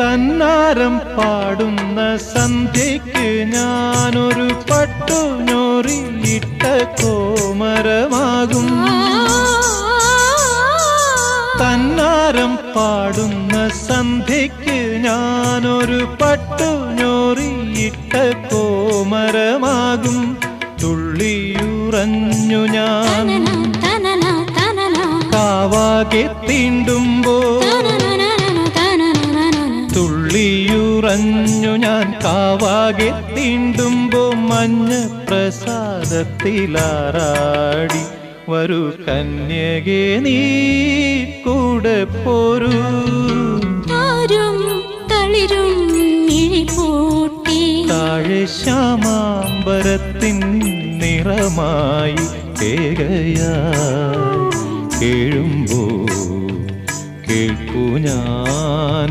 തന്നാരം പാടുന്ന സന്ധ്യയ്ക്ക് ഞാനൊരു പട്ടുഞൊറിയിട്ട കോമരമാകും. തന്നാരം പാടുന്ന സന്ധ്യയ്ക്ക് ഞാനൊരു പട്ടുഞൊറിയിട്ട കോമരമാകും. തുള്ളിയുറഞ്ഞു ഞാൻ കാവാകെ തീണ്ടുമ്പോൾ, തുള്ളിയുറഞ്ഞു ഞാൻ കാവാകെ തീണ്ടുമ്പോ മഞ്ഞ പ്രസാദത്തിലാറാടി വരൂ കന്യകേ നീ കൂടെ പോരൂ. താഴെ ശ്യാമാംബരത്തിൻ നിറമായി കേകയായി കേഴുമ്പോ കേൾക്കൂ ഞാൻ